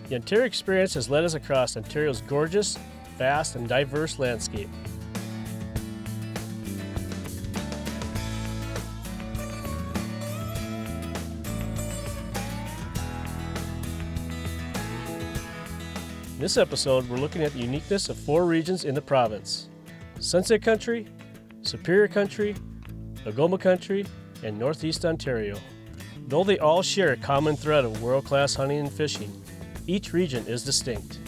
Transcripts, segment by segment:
The Ontario experience has led us across Ontario's gorgeous, vast, and diverse landscape. In this episode, we're looking at the uniqueness of 4 regions in the province: Sunset Country, Superior Country, Algoma Country, and Northeast Ontario. Though they all share a common thread of world-class hunting and fishing, each region is distinct.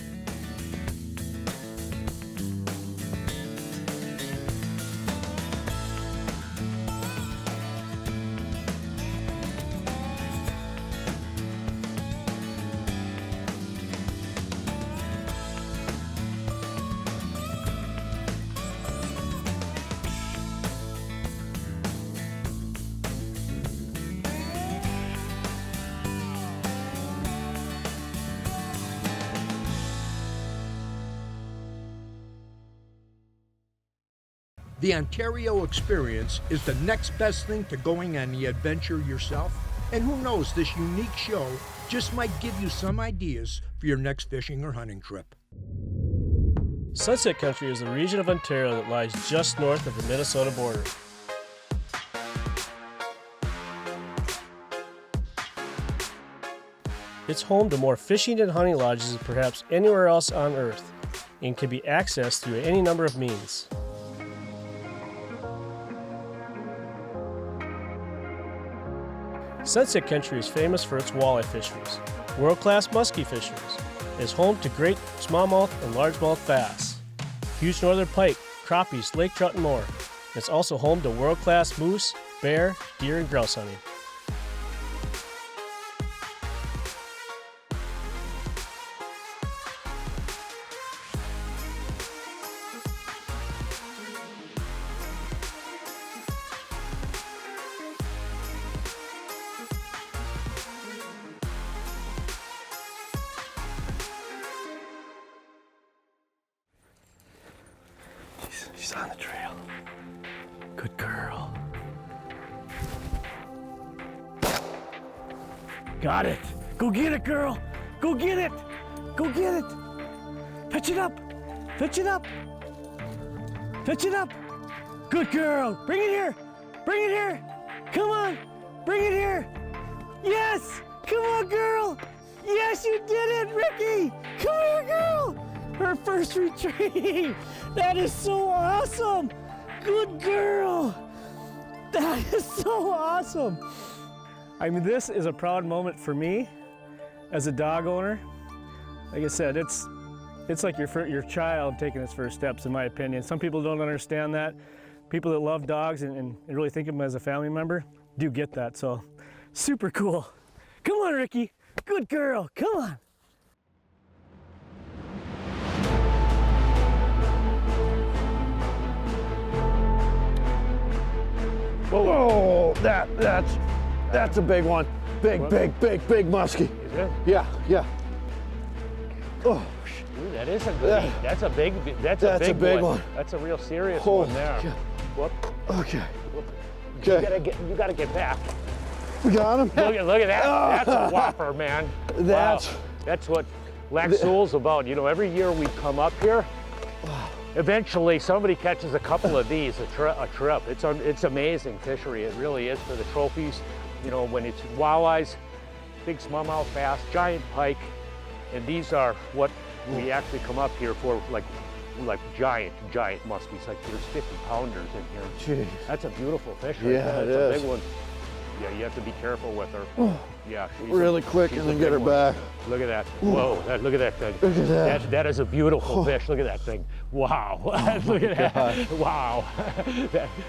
The Ontario experience is the next best thing to going on the adventure yourself, and who knows, this unique show just might give you some ideas for your next fishing or hunting trip. Sunset Country is the region of Ontario that lies just north of the Minnesota border. It's home to more fishing and hunting lodges than perhaps anywhere else on Earth, and can be accessed through any number of means. Sunset Country is famous for its walleye fisheries, world-class muskie fisheries. It is home to great smallmouth and largemouth bass, huge northern pike, crappies, lake trout, and more. It's also home to world-class moose, bear, deer, and grouse hunting. She's on the trail. Good girl. Got it. Go get it, girl. Go get it. Go get it. Fetch it up. Fetch it up. Fetch it up. Good girl. Bring it here. Bring it here. Come on. Bring it here. Yes. Come on, girl. Yes, you did it, Ricky. Come here, girl. Her first retrieve. That is so awesome. Good girl. That is so awesome. I mean, this is a proud moment for me as a dog owner. Like I said, it's like your child taking its first steps, in my opinion. Some people don't understand that. People that love dogs and really think of them as a family member do get that, so super cool. Come on, Ricky. Good girl. Come on. Whoa, that's a big one. Big muskie. Is it? Yeah. Oh, Ooh, that is a good. That's a big one. That's a real serious one there. Yeah. Whoop. Okay. Whoop. Okay. You gotta get back. We got him. Look at that. That's a whopper, man. That's what Lac Seul's about. You know, every year we come up here. Eventually, somebody catches a couple of these a trip. It's amazing fishery. It really is for the trophies. You know, when it's walleyes, big smallmouth bass, giant pike, and these are what we actually come up here for, like giant muskies. Like there's 50 pounders in here. Jeez. That's a beautiful fish. Right Yeah, there. it That's is. a big one. Yeah, you have to be careful with her. Yeah, she's Really quick and then get her back. Look at that. Whoa, look at that thing. Look at that. That is a beautiful fish. Look at that thing. Wow. Look at that. Wow.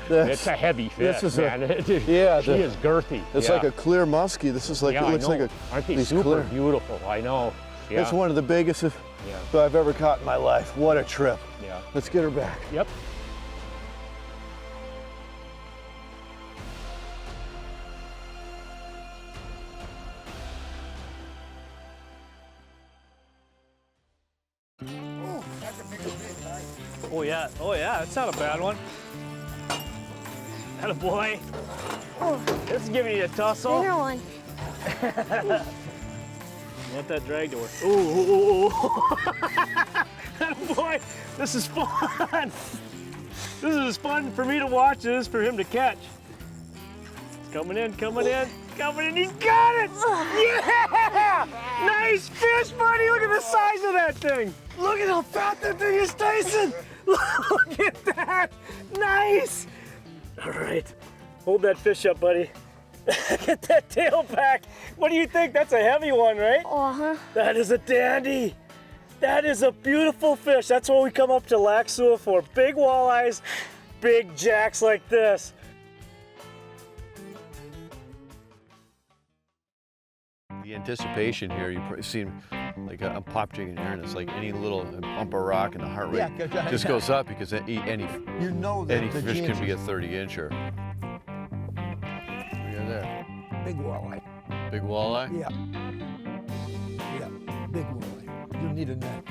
It's a heavy fish, man. Yeah. She is girthy. It's like a clear muskie. This is like, yeah, it looks like a. Aren't they super clear. beautiful? I know. Yeah. It's one of the biggest I've ever caught in my life. What a trip. Yeah. Let's get her back. Yep. Oh yeah, that's not a bad one. Atta boy. This is giving you a tussle. Bigger one. Let that drag to work. Ooh. Boy, this is fun. This is as fun for me to watch as it is for him to catch. It's coming in. He's got it! Yeah! Nice fish, buddy. Look at the size of that thing. Look at how fat that thing is, Tyson. Look at that. Nice. All right. Hold that fish up, buddy. Get that tail back. What do you think? That's a heavy one, right? Uh-huh. That is a dandy. That is a beautiful fish. That's what we come up to Lac Seul for. Big walleyes, big jacks like this. The anticipation here, you seem like I'm pop jigging here, and it's like any little bump of rock and the heart rate just goes up because any fish can be a 30-incher. Look at there. Big walleye. Big walleye? Yeah. Yeah, big walleye. You need a net.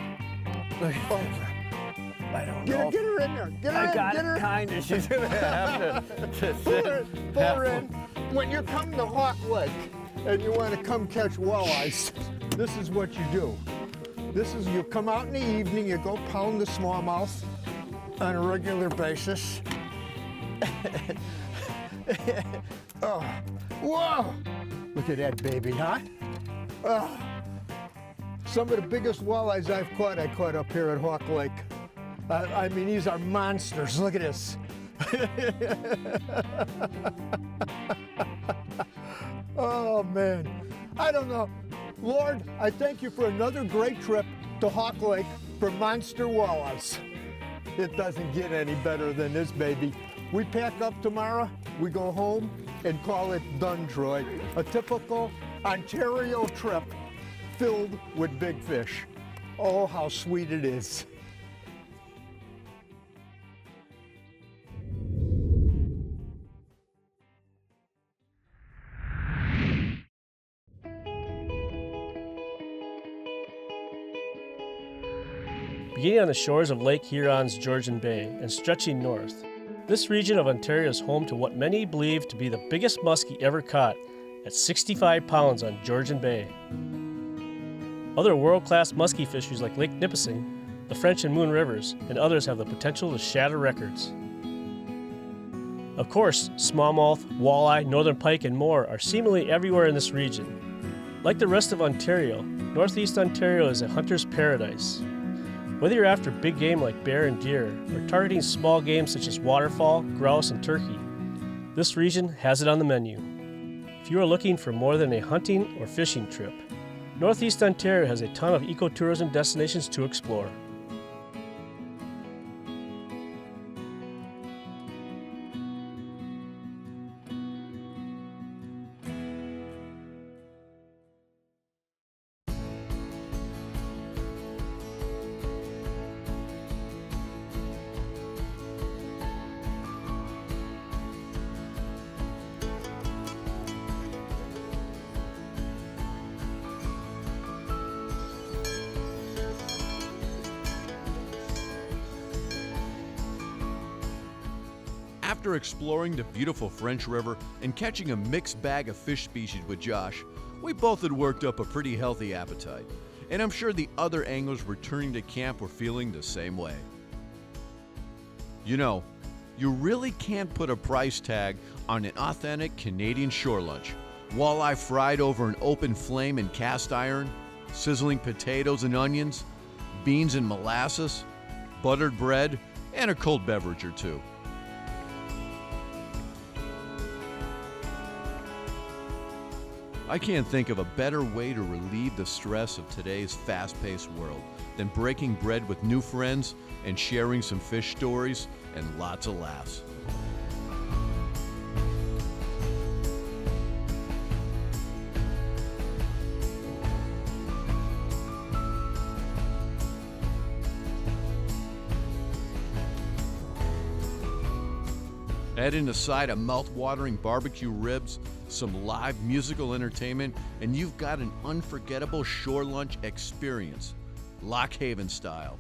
I don't know. Get her in there. Get her in. got Get it, her. kinda. She's gonna have to Pull her in. When you come to Hawk Lake and you want to come catch walleyes, this is what you do. You come out in the evening, you go pound the smallmouth on a regular basis. Oh, whoa! Look at that baby, huh? Oh. Some of the biggest walleyes I've caught, I caught up here at Hawk Lake. I mean, these are monsters. Look at this. Oh, man. I don't know. Lord, I thank you for another great trip to Hawk Lake for monster walleyes. It doesn't get any better than this, baby. We pack up tomorrow, we go home, and call it done, Troy. A typical Ontario trip filled with big fish. Oh, how sweet it is. Beginning on the shores of Lake Huron's Georgian Bay and stretching north, this region of Ontario is home to what many believe to be the biggest muskie ever caught at 65 pounds on Georgian Bay. Other world-class muskie fisheries like Lake Nipissing, the French and Moon Rivers, and others have the potential to shatter records. Of course, smallmouth, walleye, northern pike, and more are seemingly everywhere in this region. Like the rest of Ontario, Northeast Ontario is a hunter's paradise. Whether you're after big game like bear and deer, or targeting small game such as waterfowl, grouse, and turkey, this region has it on the menu. If you are looking for more than a hunting or fishing trip, Northeast Ontario has a ton of ecotourism destinations to explore. After exploring the beautiful French River and catching a mixed bag of fish species with Josh, we both had worked up a pretty healthy appetite, and I'm sure the other anglers returning to camp were feeling the same way. You know, you really can't put a price tag on an authentic Canadian shore lunch. Walleye fried over an open flame in cast iron, sizzling potatoes and onions, beans and molasses, buttered bread, and a cold beverage or two. I can't think of a better way to relieve the stress of today's fast-paced world than breaking bread with new friends and sharing some fish stories and lots of laughs. Add in a side of mouth-watering barbecue ribs, some live musical entertainment, and you've got an unforgettable shore lunch experience, Lock Haven style.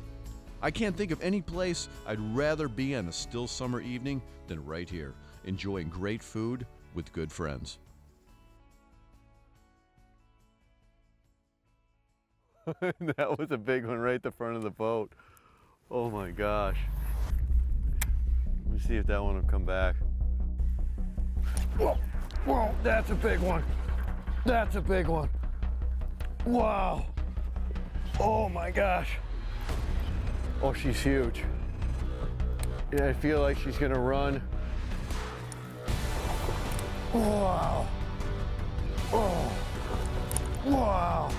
I can't think of any place I'd rather be on a still summer evening than right here, enjoying great food with good friends. That was a big one right at the front of the boat. Oh my gosh. Let me see if that one will come back. Whoa, whoa, that's a big one. That's a big one. Wow. Oh my gosh. Oh, she's huge. Yeah, I feel like she's gonna run. Wow. Oh. Wow.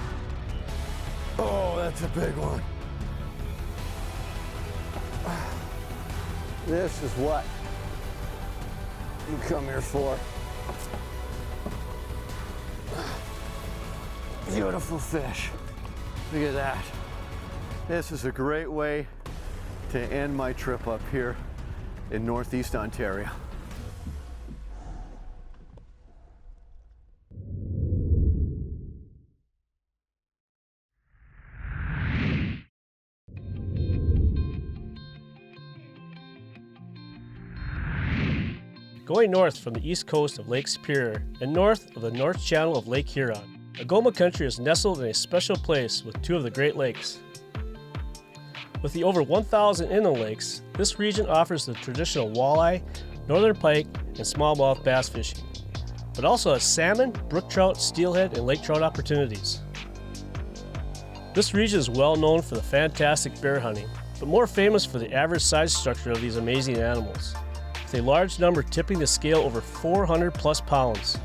Oh, that's a big one. This is what you come here for. Beautiful fish. Look at that. This is a great way to end my trip up here in Northeast Ontario. Going north from the east coast of Lake Superior and north of the North Channel of Lake Huron, Algoma Country is nestled in a special place with two of the Great Lakes. With the over 1,000 inland lakes, this region offers the traditional walleye, northern pike, and smallmouth bass fishing, but also has salmon, brook trout, steelhead, and lake trout opportunities. This region is well known for the fantastic bear hunting, but more famous for the average size structure of these amazing animals, with a large number tipping the scale over 400 plus pounds.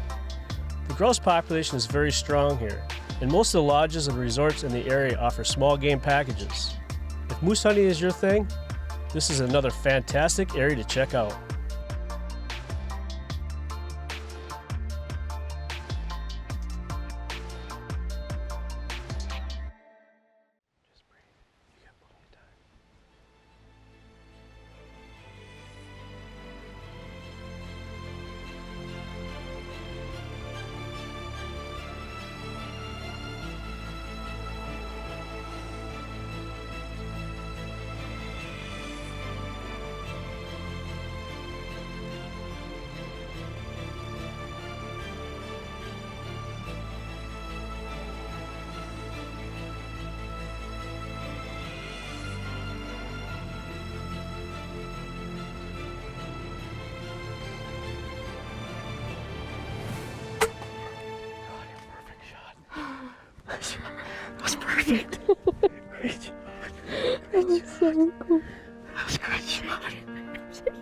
The grouse population is very strong here, and most of the lodges and resorts in the area offer small game packages. If moose hunting is your thing, this is another fantastic area to check out. That was perfect. Great. That was so cool. That was a great shot. Get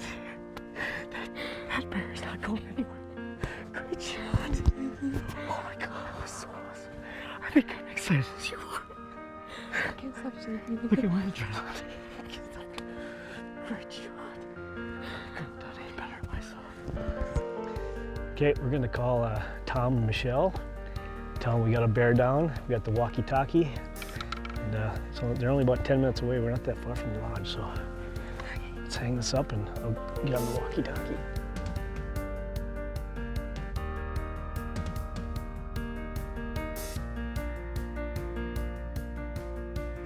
there. That bear is not going anywhere. Great shot. Oh my God, that was so awesome. I think I'm excited as you are. I can't stop shaking. Look at my adrenaline. I can't stop. Great shot. I couldn't have done any better myself. Okay, we're gonna call Tom and Michelle. Tell them we got a bear down. We got the walkie-talkie. And so they're only about 10 minutes away. We're not that far from the lodge, so let's hang this up and I'll get on the walkie-talkie.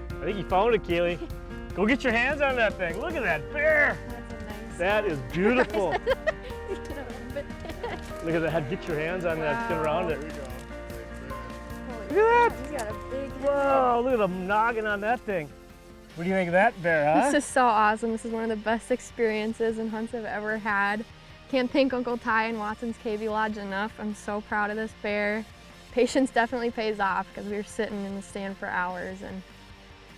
I think you found it, Keely. Go get your hands on that thing. Look at that bear. That's a nice. That is beautiful. Look at that. Get your hands on that. Get around it. Look at that. He's got a big head. Whoa, look at the noggin on that thing. What do you think of that bear, huh? This is so awesome. This is one of the best experiences and hunts I've ever had. Can't thank Uncle Ty and Watson's KB Lodge enough. I'm so proud of this bear. Patience definitely pays off because we were sitting in the stand for hours and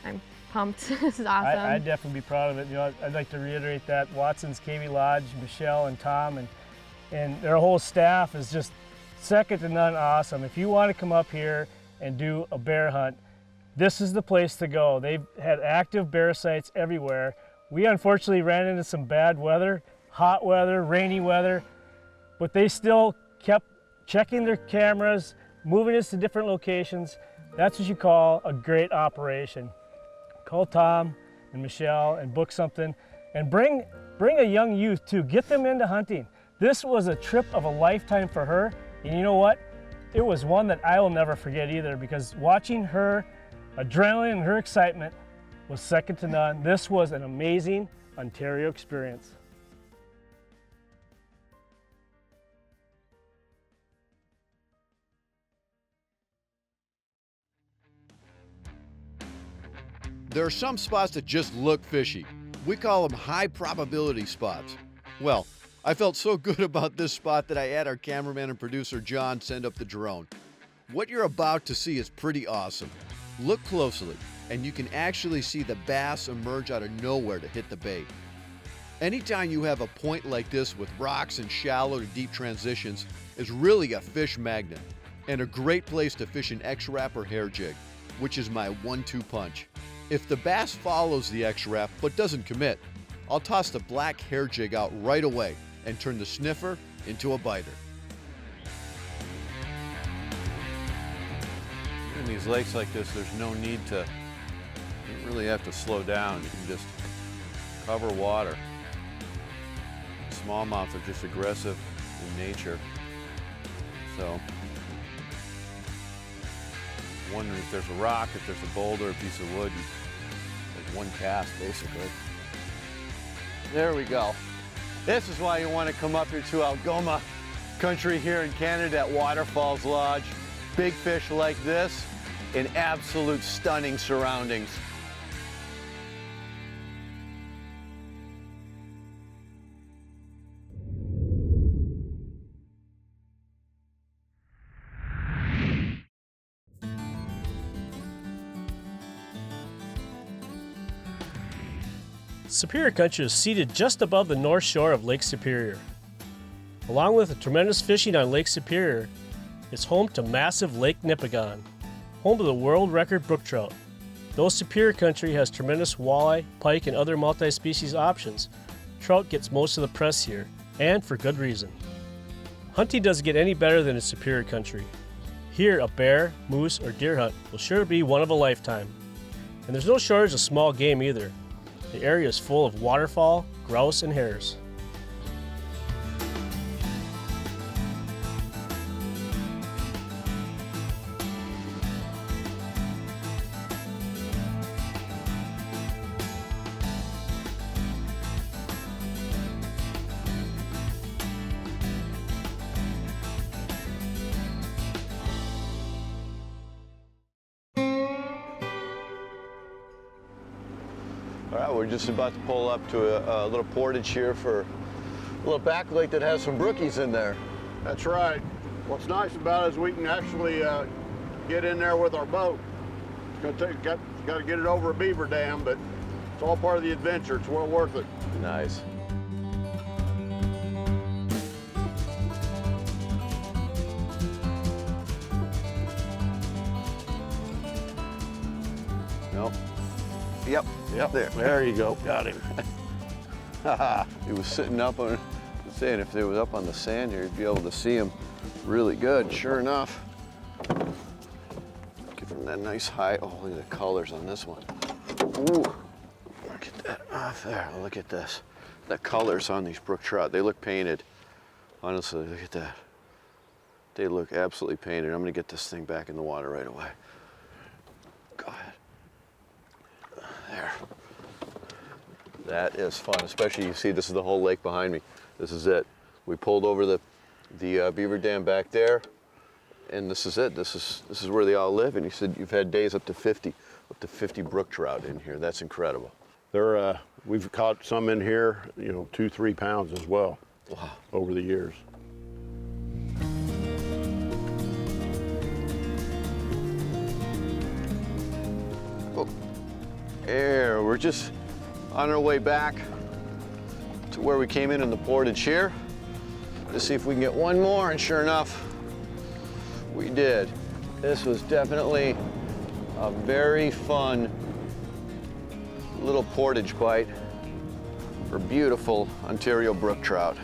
I'm pumped. This is awesome. I'd definitely be proud of it. You know, I'd like to reiterate that Watson's KB Lodge, Michelle and Tom and their whole staff is just second to none awesome. If you want to come up here and do a bear hunt, this is the place to go. They've had active bear sites everywhere. We unfortunately ran into some bad weather, hot weather, rainy weather, but they still kept checking their cameras, moving us to different locations. That's what you call a great operation. Call Tom and Michelle and book something and bring a young youth too. Get them into hunting. This was a trip of a lifetime for her, and you know what? It was one that I will never forget either because watching her adrenaline and her excitement was second to none. This was an amazing Ontario experience. There are some spots that just look fishy. We call them high probability spots. Well, I felt so good about this spot that I had our cameraman and producer John send up the drone. What you're about to see is pretty awesome. Look closely, and you can actually see the bass emerge out of nowhere to hit the bait. Anytime you have a point like this with rocks and shallow to deep transitions is really a fish magnet, and a great place to fish an X-Rap or hair jig, which is my 1-2 punch. If the bass follows the X-Rap but doesn't commit, I'll toss the black hair jig out right away and turn the sniffer into a biter. In these lakes like this, there's no need to, you don't really have to slow down. You can just cover water. Smallmouth are just aggressive in nature. So, wondering if there's a rock, if there's a boulder, a piece of wood, like one cast basically. There we go. This is why you want to come up here to Algoma Country here in Canada at Waterfalls Lodge. Big fish like this in absolute stunning surroundings. Superior Country is seated just above the north shore of Lake Superior. Along with the tremendous fishing on Lake Superior, it's home to massive Lake Nipigon, home to the world record brook trout. Though Superior Country has tremendous walleye, pike, and other multi-species options, trout gets most of the press here, and for good reason. Hunting doesn't get any better than in Superior Country. Here, a bear, moose, or deer hunt will sure be one of a lifetime. And there's no shortage of small game either. The area is full of waterfowl, grouse, and hares. All right, we're just about to pull up to a little portage here for a little back lake that has some brookies in there. That's right. What's nice about it is we can actually get in there with our boat. It's gonna take, got to get it over a beaver dam, but it's all part of the adventure. It's well worth it. Nice. Nope. Yep, there you go, got him. He was sitting up on, saying if they was up on the sand here, you'd be able to see him really good. Sure enough. Give him that nice high, oh, look at the colors on this one. Ooh, look at that off there, look at this. The colors on these brook trout, they look painted. Honestly, look at that. They look absolutely painted. I'm gonna get this thing back in the water right away. Go ahead. There. That is fun, especially you see this is the whole lake behind me. This is it. We pulled over the beaver dam back there, and this is it. This is where they all live. And you said you've had days up to 50 brook trout in here. That's incredible. They're we've caught some in here, 2-3 pounds as well. Wow. Over the years. Oh. There, we're just on our way back to where we came in the portage here to see if we can get one more, and sure enough, we did. This was definitely a very fun little portage bite for beautiful Ontario brook trout.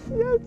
Yes.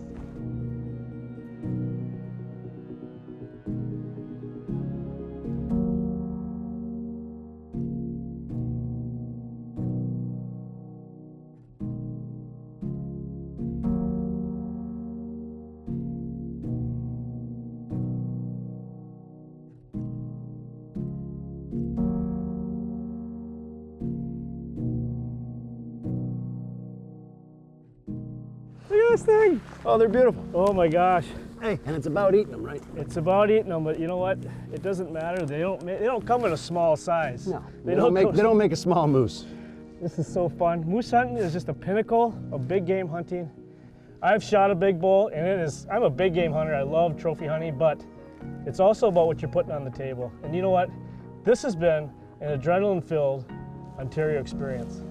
this thing. Oh, they're beautiful. Oh my gosh. Hey, and it's about eating them, right? It's about eating them, but you know what? It doesn't matter. They don't come in a small size. No, they don't make a small moose. This is so fun. Moose hunting is just a pinnacle of big game hunting. I've shot a big bull, and I'm a big game hunter. I love trophy hunting, but it's also about what you're putting on the table. And you know what? This has been an adrenaline-filled Ontario experience.